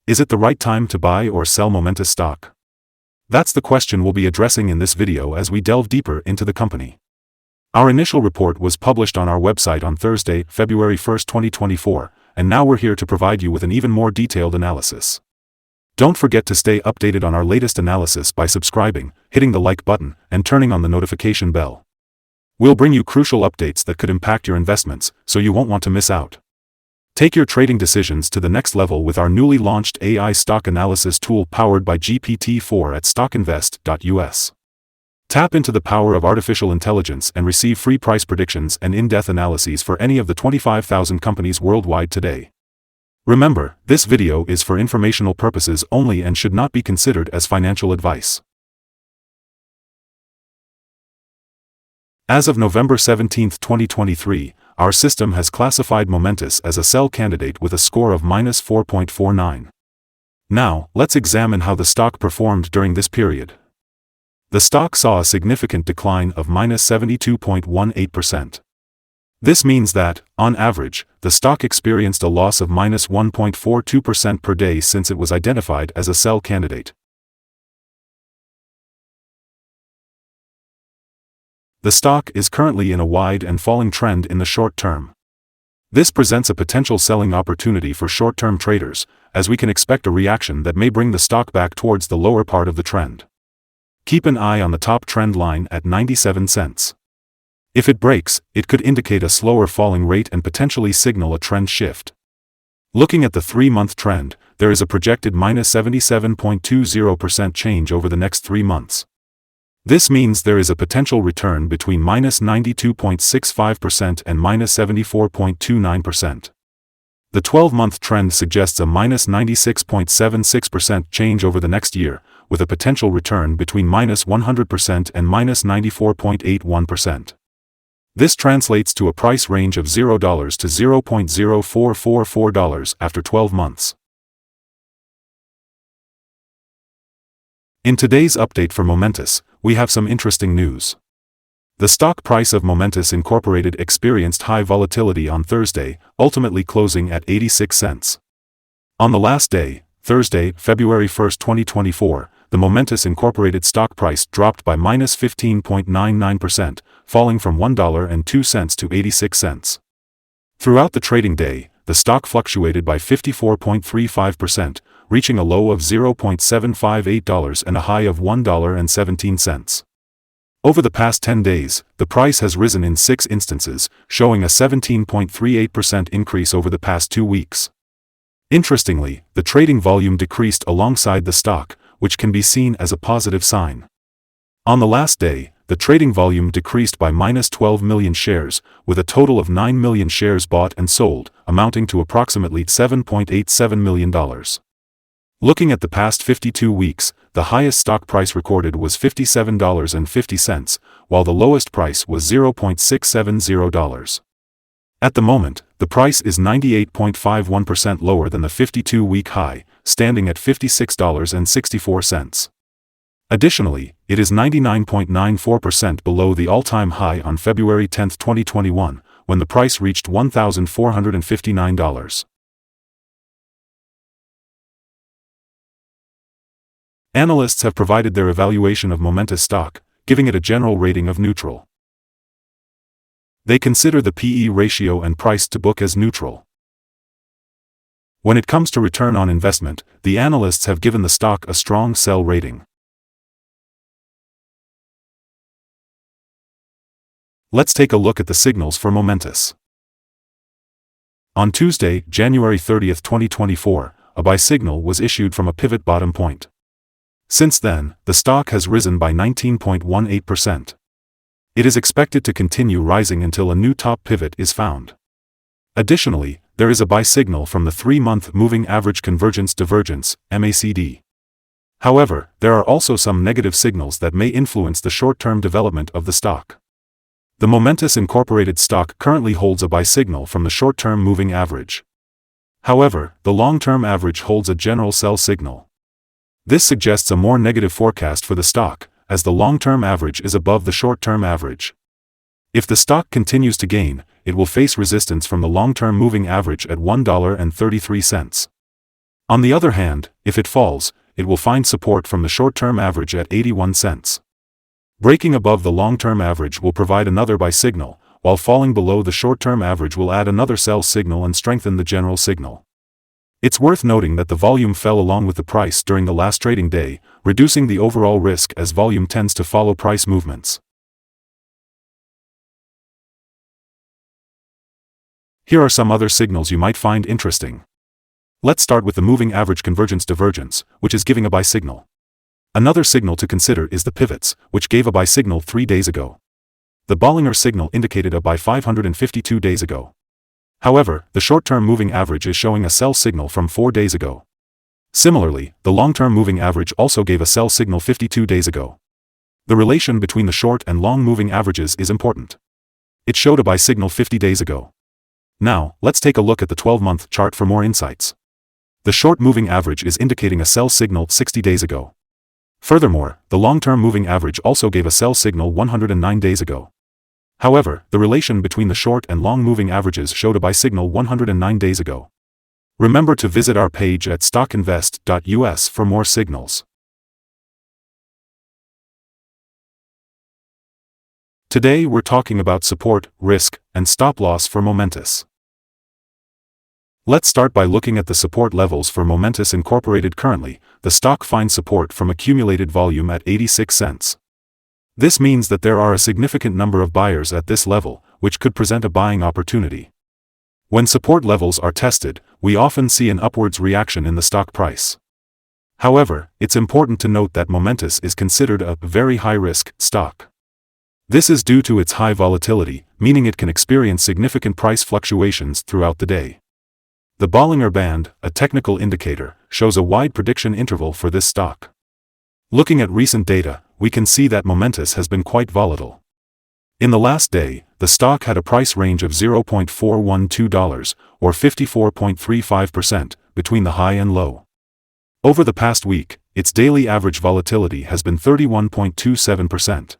Is it the right time to buy or sell Momentus stock? That's the question we'll be addressing in this video as we delve deeper into the company. Our initial report was published on our website on Thursday, February 1, 2024, and now we're here to provide you with an even more detailed analysis. Don't forget to stay updated on our latest analysis by subscribing, hitting the like button, and turning on the notification bell. We'll bring you crucial updates that could impact your investments, so you won't want to miss out. Take your trading decisions to the next level with our newly launched AI stock analysis tool powered by GPT-4 at StockInvest.us. Tap into the power of artificial intelligence and receive free price predictions and in-depth analyses for any of the 25,000 companies worldwide today. Remember, this video is for informational purposes only and should not be considered as financial advice. As of November 17, 2023, our system has classified Momentus as a sell candidate with a score of -4.49. Now, let's examine how the stock performed during this period. The stock saw a significant decline of -72.18%. This means that, on average, the stock experienced a loss of -1.42% per day since it was identified as a sell candidate. The stock is currently in a wide and falling trend in the short term. This presents a potential selling opportunity for short-term traders, as we can expect a reaction that may bring the stock back towards the lower part of the trend. Keep an eye on the top trend line at 97 cents. If it breaks, it could indicate a slower falling rate and potentially signal a trend shift. Looking at the 3-month trend, there is a projected -77.20% change over the next 3 months. This means there is a potential return between -92.65% and -74.29%. The 12-month trend suggests a -96.76% change over the next year, with a potential return between -100% and -94.81%. This translates to a price range of $0 to $0.0444 after 12 months. In today's update for Momentus, we have some interesting news. The stock price of Momentus Inc. experienced high volatility on Thursday, ultimately closing at 86 cents. On the last day, Thursday, February 1, 2024, the Momentus Inc. stock price dropped by -15.99%, falling from $1.02 to 86 cents. Throughout the trading day, the stock fluctuated by 54.35%, reaching a low of $0.758 and a high of $1.17. Over the past 10 days, the price has risen in 6 instances, showing a 17.38% increase over the past 2 weeks. Interestingly, the trading volume decreased alongside the stock, which can be seen as a positive sign. On the last day, the trading volume decreased by -12 million shares, with a total of 9 million shares bought and sold, amounting to approximately $7.87 million. Looking at the past 52 weeks, the highest stock price recorded was $57.50, while the lowest price was $0.670. At the moment, the price is 98.51% lower than the 52-week high, standing at $56.64. Additionally, it is 99.94% below the all-time high on February 10, 2021, when the price reached $1,459. Analysts have provided their evaluation of Momentus stock, giving it a general rating of neutral. They consider the PE ratio and price to book as neutral. When it comes to return on investment, the analysts have given the stock a strong sell rating. Let's take a look at the signals for Momentus. On Tuesday, January 30, 2024, a buy signal was issued from a pivot bottom point. Since then, the stock has risen by 19.18%. It is expected to continue rising until a new top pivot is found. Additionally, there is a buy signal from the 3-month Moving Average Convergence Divergence, MACD. However, there are also some negative signals that may influence the short-term development of the stock. The Momentus Inc. stock currently holds a buy signal from the short-term moving average. However, the long-term average holds a general sell signal. This suggests a more negative forecast for the stock, as the long-term average is above the short-term average. If the stock continues to gain, it will face resistance from the long-term moving average at $1.33. On the other hand, if it falls, it will find support from the short-term average at 81 cents. Breaking above the long-term average will provide another buy signal, while falling below the short-term average will add another sell signal and strengthen the general signal. It's worth noting that the volume fell along with the price during the last trading day, reducing the overall risk as volume tends to follow price movements. Here are some other signals you might find interesting. Let's start with the moving average convergence divergence, which is giving a buy signal. Another signal to consider is the pivots, which gave a buy signal 3 days ago. The Bollinger signal indicated a buy 552 days ago. However, the short-term moving average is showing a sell signal from 4 days ago. Similarly, the long-term moving average also gave a sell signal 52 days ago. The relation between the short and long moving averages is important. It showed a buy signal 50 days ago. Now, let's take a look at the 12-month chart for more insights. The short moving average is indicating a sell signal 60 days ago. Furthermore, the long-term moving average also gave a sell signal 109 days ago. However, the relation between the short and long moving averages showed a buy signal 109 days ago. Remember to visit our page at StockInvest.us for more signals. Today we're talking about support, risk, and stop loss for Momentus. Let's start by looking at the support levels for Momentus Inc. Currently, the stock finds support from accumulated volume at 86 cents. This means that there are a significant number of buyers at this level, which could present a buying opportunity. When support levels are tested, we often see an upwards reaction in the stock price. However, it's important to note that Momentus is considered a very high-risk stock. This is due to its high volatility, meaning it can experience significant price fluctuations throughout the day. The Bollinger Band, a technical indicator, shows a wide prediction interval for this stock. Looking at recent data, we can see that Momentus has been quite volatile. In the last day, the stock had a price range of $0.412, or 54.35%, between the high and low. Over the past week, its daily average volatility has been 31.27%.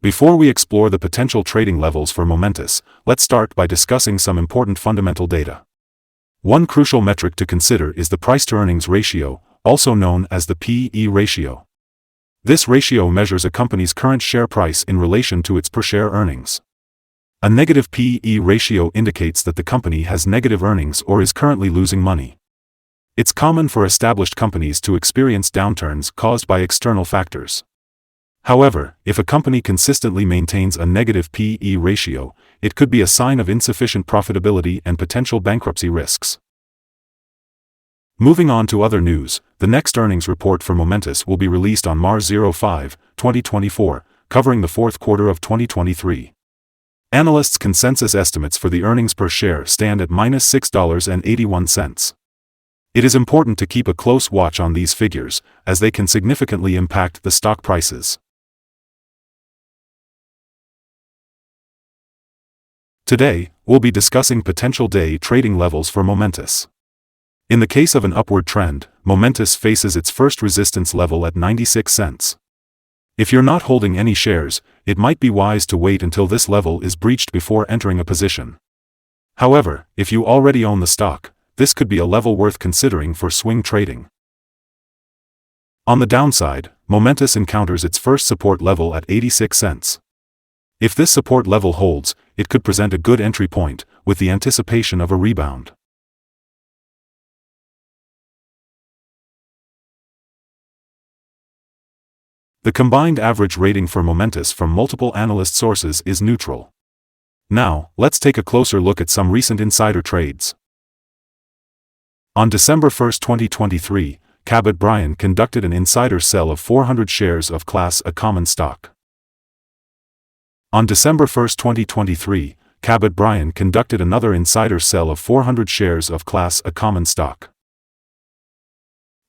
Before we explore the potential trading levels for Momentus, let's start by discussing some important fundamental data. One crucial metric to consider is the price-to-earnings ratio, also known as the P/E ratio. This ratio measures a company's current share price in relation to its per-share earnings. A negative P/E ratio indicates that the company has negative earnings or is currently losing money. It's common for established companies to experience downturns caused by external factors. However, if a company consistently maintains a negative P/E ratio, it could be a sign of insufficient profitability and potential bankruptcy risks. Moving on to other news, the next earnings report for Momentus will be released on March 05, 2024, covering the fourth quarter of 2023. Analysts' consensus estimates for the earnings per share stand at -$6.81. It is important to keep a close watch on these figures, as they can significantly impact the stock prices. Today, we'll be discussing potential day trading levels for Momentus. In the case of an upward trend, Momentus faces its first resistance level at 96 cents. If you're not holding any shares, it might be wise to wait until this level is breached before entering a position. However, if you already own the stock, this could be a level worth considering for swing trading. On the downside, Momentus encounters its first support level at 86 cents. If this support level holds, it could present a good entry point, with the anticipation of a rebound. The combined average rating for Momentus from multiple analyst sources is neutral. Now, let's take a closer look at some recent insider trades. On December 1, 2023, Cabot Bryan conducted an insider sell of 400 shares of Class A common stock. On December 1, 2023, Cabot Bryan conducted another insider sell of 400 shares of Class A common stock.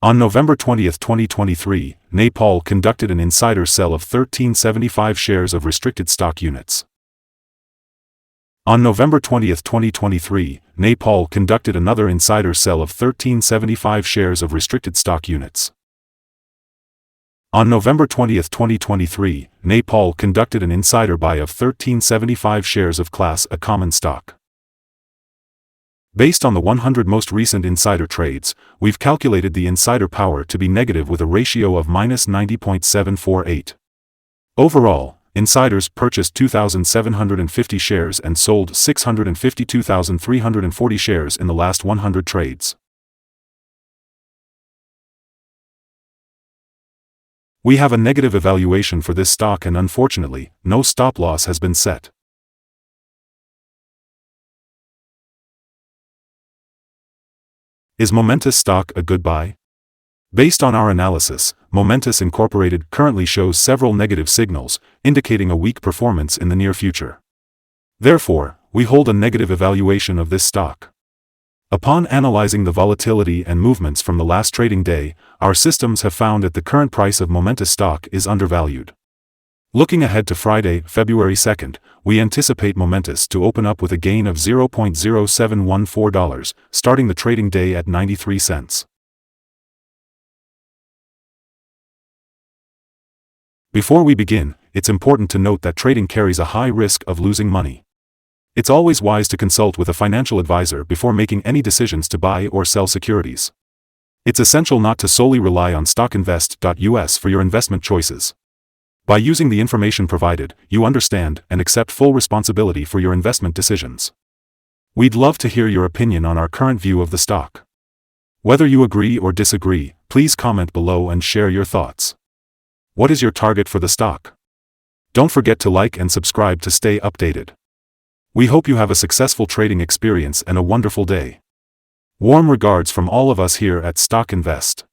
On November 20, 2023, Napal conducted an insider sell of 1375 shares of restricted stock units. On November 20, 2023, Napal conducted another insider sell of 1375 shares of restricted stock units. On November 20, 2023, Napal conducted an insider buy of 1375 shares of Class A common stock. Based on the 100 most recent insider trades, we've calculated the insider power to be negative with a ratio of -90.748. Overall, insiders purchased 2,750 shares and sold 652,340 shares in the last 100 trades. We have a negative evaluation for this stock and unfortunately, no stop loss has been set. Is Momentus stock a good buy? Based on our analysis, Momentus Inc. currently shows several negative signals, indicating a weak performance in the near future. Therefore, we hold a negative evaluation of this stock. Upon analyzing the volatility and movements from the last trading day, our systems have found that the current price of Momentus stock is undervalued. Looking ahead to Friday, February 2nd, we anticipate Momentus to open up with a gain of $0.0714, starting the trading day at 93 cents. Before we begin, it's important to note that trading carries a high risk of losing money. It's always wise to consult with a financial advisor before making any decisions to buy or sell securities. It's essential not to solely rely on StockInvest.us for your investment choices. By using the information provided, you understand and accept full responsibility for your investment decisions. We'd love to hear your opinion on our current view of the stock. Whether you agree or disagree, please comment below and share your thoughts. What is your target for the stock? Don't forget to like and subscribe to stay updated. We hope you have a successful trading experience and a wonderful day. Warm regards from all of us here at Stock Invest.